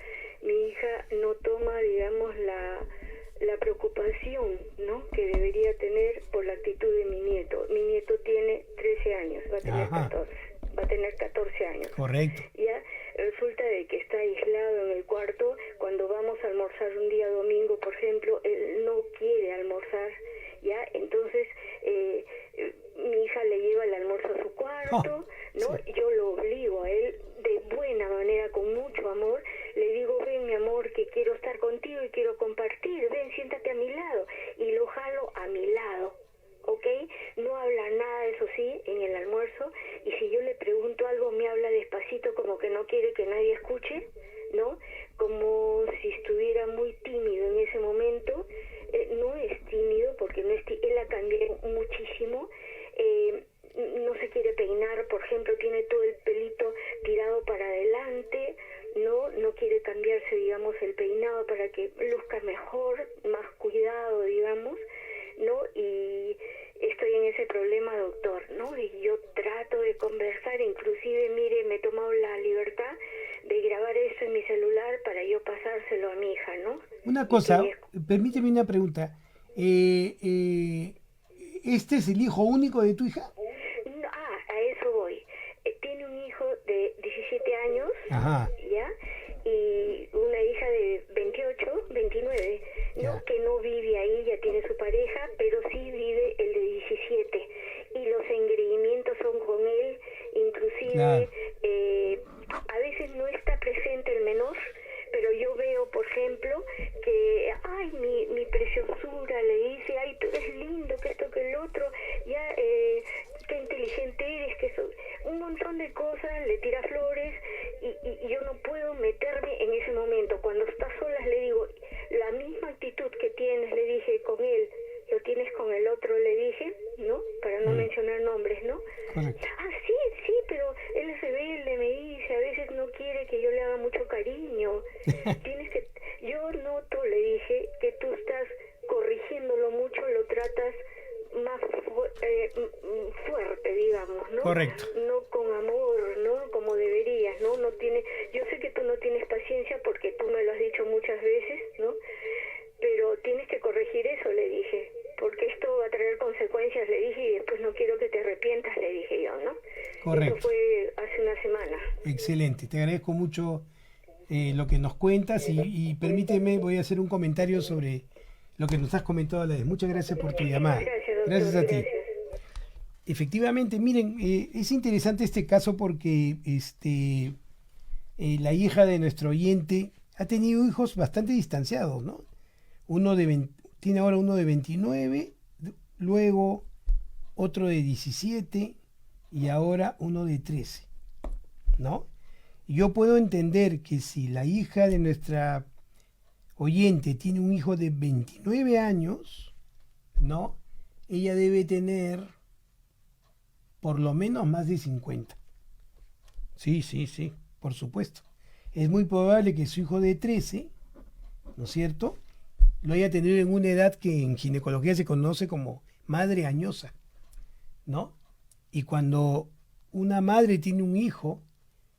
Mi hija no toma, digamos, la preocupación, ¿no?, que debería tener por la actitud de mi nieto. Mi nieto tiene 13 años, va a tener 14 años.
Correcto.
Ya resulta de que está aislado en el cuarto. Cuando vamos a almorzar un día domingo, por ejemplo, él no quiere almorzar, ya. Entonces mi hija le lleva el almuerzo a su cuarto, ¿no? Sí. Yo lo obligo a él de buena manera, con mucho amor. Le digo, ven mi amor, que quiero estar contigo y quiero compartir, ven, siéntate a mi lado. Y lo jalo a mi lado, ¿ok? No habla nada, eso sí, en el almuerzo. Y si yo le pregunto algo, me habla despacito, como que no quiere que nadie escuche, ¿no? Como si estuviera muy tímido en ese momento. No es tímido, porque no es él ha cambiado muchísimo. No se quiere peinar, por ejemplo, tiene todo el pelito tirado para adelante, no quiere cambiarse, digamos, el peinado doctor, ¿no? Y yo trato de conversar, inclusive, mire, me he tomado la libertad de grabar esto en mi celular para yo pasárselo a mi hija, ¿no?
Una
Y que
cosa,
ella
permíteme una pregunta. ¿Este es el hijo único de tu hija?
no, a eso voy. Tiene un hijo de 17 años,
Ajá,
¿ya? Y una hija de 28, 29, ¿no?
ya.
Que no vive ahí, ya tiene su pareja, pero sí vive el de 17. Y los engreimientos son con él, inclusive
Claro.
a veces no está presente el menor, pero yo veo, por ejemplo, que, ay, mi preciosura, le dice, ay, tú eres lindo, que esto, que el otro, ya, qué inteligente eres, que eso, un montón de cosas, le tira flores, y yo no puedo meterme en ese momento. Cuando está solas le digo, la misma actitud que tienes, le dije, con él, lo tienes con el otro, le dije, ¿no? Para no mencionar nombres, ¿no?
Correcto.
Ah, sí, sí, pero él es rebelde, me dice, a veces no quiere que yo le haga mucho cariño. Tienes que, yo noto, le dije, que tú estás corrigiéndolo mucho, lo tratas más fuerte, digamos, ¿no?
Correcto.
No con amor, ¿no? Como deberías, ¿no? No tiene, yo sé que tú no tienes paciencia porque tú me lo has dicho muchas veces, ¿no? Pero tienes que corregir eso, le dije, porque esto va a traer consecuencias, le dije, y después no quiero que te arrepientas, le dije yo, ¿no?
Correcto.
Esto fue hace una semana.
Excelente. Te agradezco mucho lo que nos cuentas y permíteme, voy a hacer un comentario sobre lo que nos has comentado a la vez. Muchas gracias por tu
Muchísimas
llamada.
gracias, doctor,
Gracias a ti.
gracias.
Efectivamente, miren, es interesante este caso porque la hija de nuestro oyente ha tenido hijos bastante distanciados, ¿no? Tiene ahora uno de 29, luego otro de 17 y ahora uno de 13, ¿no? Yo puedo entender que si la hija de nuestra oyente tiene un hijo de 29 años, ¿no? Ella debe tener por lo menos más de 50. Sí, sí, sí, por supuesto. Es muy probable que su hijo de 13, ¿no es cierto?, lo haya tenido en una edad que en ginecología se conoce como madre añosa, ¿no? Y cuando una madre tiene un hijo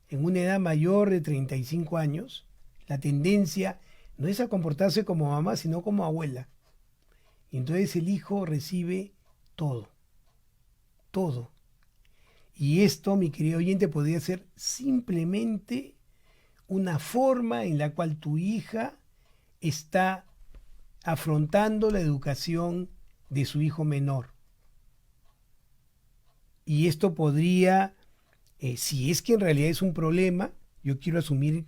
en una edad mayor de 35 años, la tendencia no es a comportarse como mamá, sino como abuela. Y entonces el hijo recibe todo, todo. Y esto, mi querido oyente, podría ser simplemente una forma en la cual tu hija está afrontando la educación de su hijo menor. Y esto podría, si es que en realidad es un problema, yo quiero asumir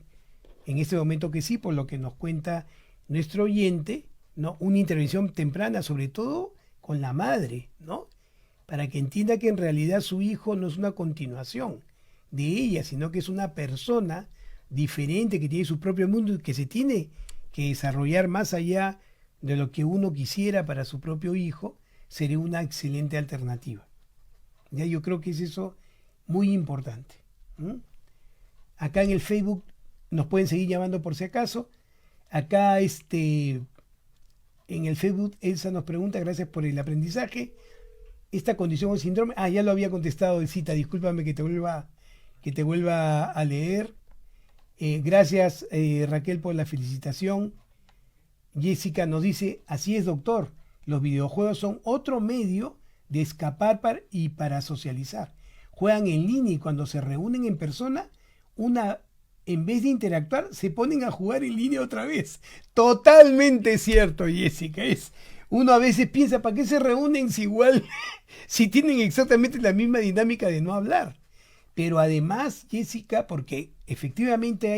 en este momento que sí, por lo que nos cuenta nuestro oyente, ¿no? Una intervención temprana, sobre todo con la madre, ¿no? Para que entienda que en realidad su hijo no es una continuación de ella, sino que es una persona diferente que tiene su propio mundo y que se tiene que desarrollar más allá de lo que uno quisiera para su propio hijo, sería una excelente alternativa. Ya yo creo que es eso muy importante. ¿Mm? Acá en el Facebook nos pueden seguir llamando por si acaso. Acá en el Facebook Elsa nos pregunta, gracias por el aprendizaje. Esta condición o síndrome, ya lo había contestado de cita, discúlpame que te vuelva a leer. Gracias Raquel por la felicitación. Jessica nos dice, así es doctor, los videojuegos son otro medio de escapar y para socializar. Juegan en línea y cuando se reúnen en persona, en vez de interactuar, se ponen a jugar en línea otra vez. Totalmente cierto, Jessica. Uno a veces piensa, ¿para qué se reúnen si igual, si tienen exactamente la misma dinámica de no hablar? Pero además, Jessica, porque efectivamente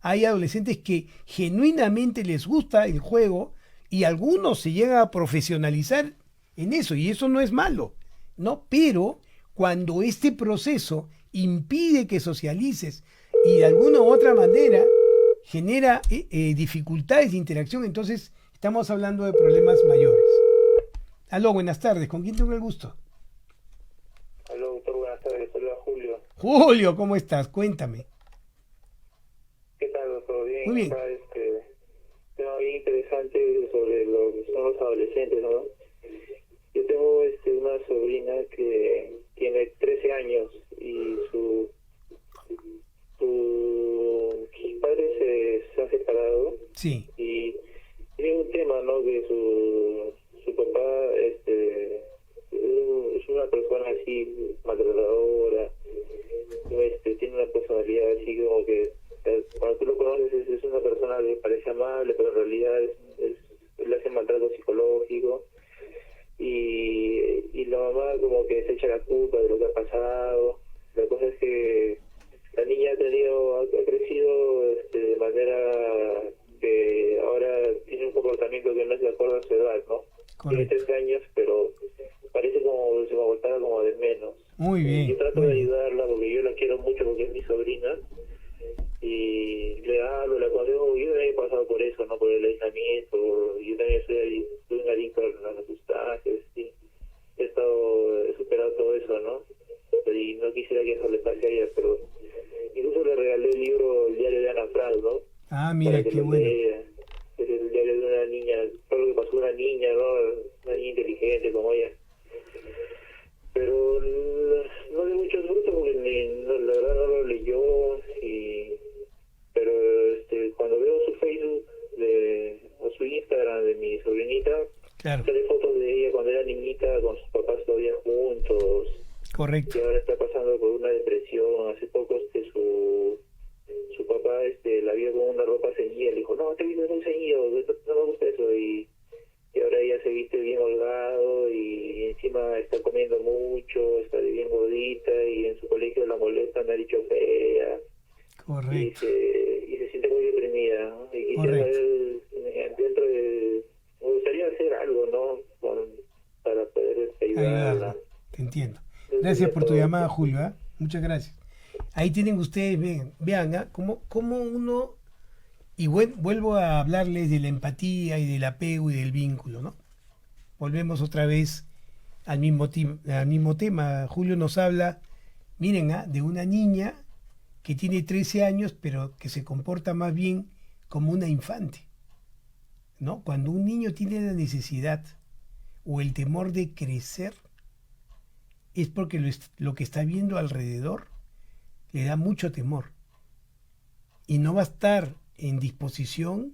hay adolescentes que genuinamente les gusta el juego y algunos se llegan a profesionalizar en eso, y eso no es malo, ¿no? Pero cuando este proceso impide que socialices y de alguna u otra manera genera dificultades de interacción, entonces estamos hablando de problemas mayores. Aló, buenas tardes, ¿con quién tengo el gusto?
Aló, doctor, buenas tardes, saluda Julio.
Julio, ¿cómo estás? Cuéntame.
¿Qué tal, doctor? Bien,
Muy bien.
acá tema bien interesante sobre lo que son los adolescentes, ¿no? Yo tengo una sobrina sobrina que tiene 13 años y sus padres se han separado.
Sí,
Y tiene un tema, ¿no? Que su papá es una persona así maltratadora, tiene una personalidad así como que cuando tú lo conoces es una persona que parece amable, pero en realidad le hace maltrato psicológico. Y la mamá como que se echa la culpa de lo que ha pasado. La cosa es que la niña ha crecido de manera que ahora tiene un comportamiento que no es de acuerdo a su edad, ¿no? Tiene
correcto.
13 años, pero parece como se comportaba como de menos.
Muy bien,
Yo trato
muy
de
bien.
ayudarla porque yo la quiero mucho porque es mi sobrina. Y le hablo, le aconsejo. Yo también he pasado por eso, ¿no? Por el aislamiento. Yo también soy un adicto a las sustancias. Sí. He superado todo eso, ¿no? Y no quisiera que eso le pase a ella, pero incluso le regalé el libro El diario de Ana Frank, ¿no?
Ah,
Para
mira,
que
qué
lo
bueno.
lea. Es el diario de una niña, todo lo que pasó a una niña, ¿no? Una niña inteligente como ella. Pero no de muchos frutos porque la verdad no lo leyó. Pero cuando veo su Facebook o su Instagram de mi sobrinita,
Claro,
sale fotos de ella cuando era niñita con sus papás todavía juntos.
correcto.
Y ahora está pasando por una depresión. Hace poco su papá la vio con una ropa ceñida, le dijo, no, te vistes muy ceñido, no me gusta eso. Y ahora ella se viste bien holgado y encima está comiendo mucho, está bien gordita y en su colegio la molestan, me ha dicho fea y
Correcto,
se siente muy deprimida, ¿no? Y quisiera
correcto.
saber me gustaría hacer algo, ¿no? Para poder ayudarla.
Ayudarla, te entiendo.
Eso
Gracias
sería
por tu
todo.
llamada, Julio. ¿Ah? Muchas gracias. Ahí tienen ustedes, vean, ¿ah? Cómo uno, y vuelvo a hablarles de la empatía y del apego y del vínculo, ¿no? Volvemos otra vez al mismo tema. Julio nos habla, miren, ¿ah? De una niña que tiene 13 años, pero que se comporta más bien como una infante, ¿no? Cuando un niño tiene la necesidad o el temor de crecer, es porque lo que está viendo alrededor le da mucho temor y no va a estar en disposición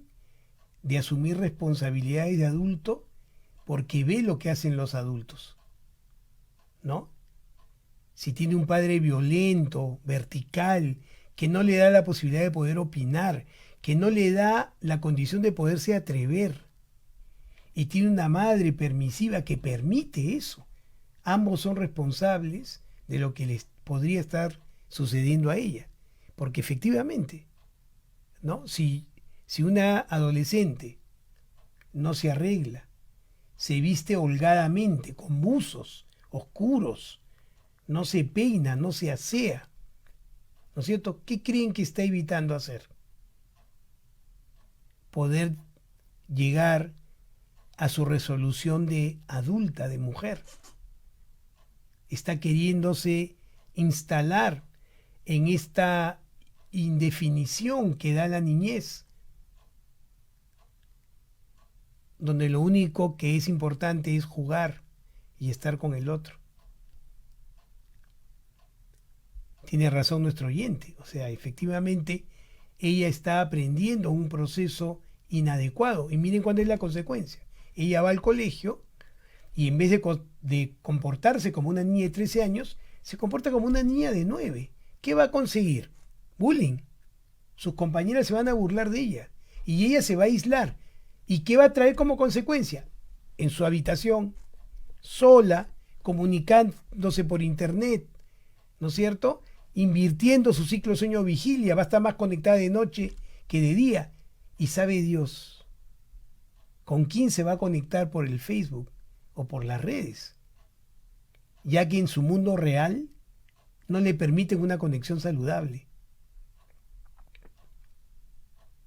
de asumir responsabilidades de adulto porque ve lo que hacen los adultos, ¿no? Si tiene un padre violento, vertical, que no le da la posibilidad de poder opinar, que no le da la condición de poderse atrever, y tiene una madre permisiva que permite eso, ambos son responsables de lo que les podría estar sucediendo a ella. Porque efectivamente, ¿no? Si una adolescente no se arregla, se viste holgadamente, con buzos oscuros, no se peina, no se asea, ¿no es cierto? ¿Qué creen que está evitando hacer? Poder llegar a su resolución de adulta, de mujer. Está queriéndose instalar en esta indefinición que da la niñez, donde lo único que es importante es jugar y estar con el otro. Tiene razón nuestro oyente, o sea, efectivamente ella está aprendiendo un proceso inadecuado y miren cuál es la consecuencia. Ella va al colegio y en vez de comportarse como una niña de 13 años, se comporta como una niña de 9. ¿Qué va a conseguir? Bullying. Sus compañeras se van a burlar de ella y ella se va a aislar. ¿Y qué va a traer como consecuencia? En su habitación, sola, comunicándose por internet, ¿no es cierto? Invirtiendo su ciclo sueño-vigilia, va a estar más conectada de noche que de día. Y sabe Dios con quién se va a conectar por el Facebook o por las redes, ya que en su mundo real no le permiten una conexión saludable.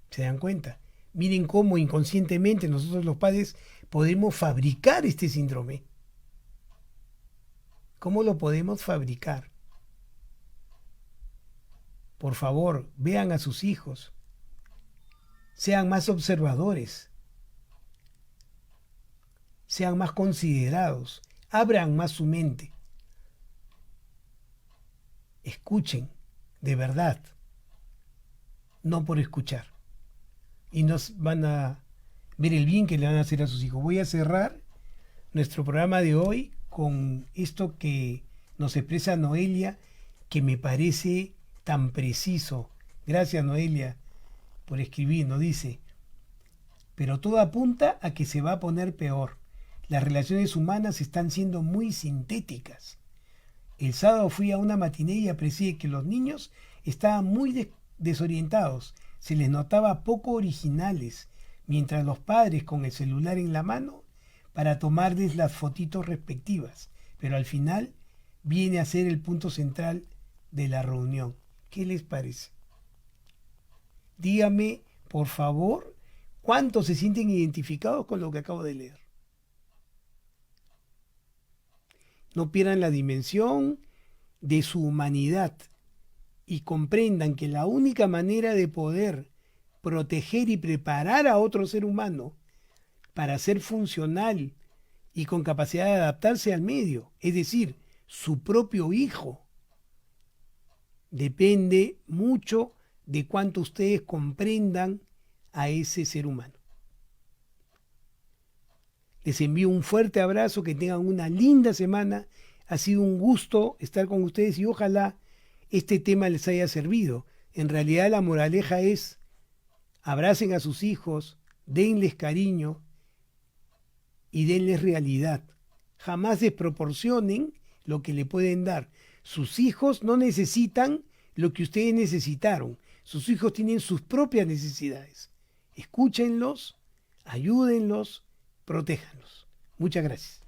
¿Se dan cuenta? Miren cómo inconscientemente nosotros los padres podemos fabricar este síndrome. ¿Cómo lo podemos fabricar? Por favor, vean a sus hijos, sean más observadores, sean más considerados, abran más su mente, escuchen de verdad, no por escuchar. Y nos van a ver el bien que le van a hacer a sus hijos. Voy a cerrar nuestro programa de hoy con esto que nos expresa Noelia, que me parece tan preciso. Gracias, Noelia, por escribir. Nos dice: pero todo apunta a que se va a poner peor. Las relaciones humanas están siendo muy sintéticas. El sábado fui a una matiné y aprecié que los niños estaban muy desorientados. Se les notaba poco originales, mientras los padres con el celular en la mano para tomarles las fotitos respectivas. Pero al final viene a ser el punto central de la reunión. ¿Qué les parece? Dígame, por favor, ¿cuántos se sienten identificados con lo que acabo de leer? No pierdan la dimensión de su humanidad y comprendan que la única manera de poder proteger y preparar a otro ser humano para ser funcional y con capacidad de adaptarse al medio, es decir, su propio hijo, depende mucho de cuánto ustedes comprendan a ese ser humano. Les envío un fuerte abrazo, que tengan una linda semana. Ha sido un gusto estar con ustedes y ojalá este tema les haya servido. En realidad la moraleja es: abracen a sus hijos, denles cariño y denles realidad. Jamás desproporcionen lo que le pueden dar. Sus hijos no necesitan lo que ustedes necesitaron. Sus hijos tienen sus propias necesidades. Escúchenlos, ayúdenlos, protéjanlos. Muchas gracias.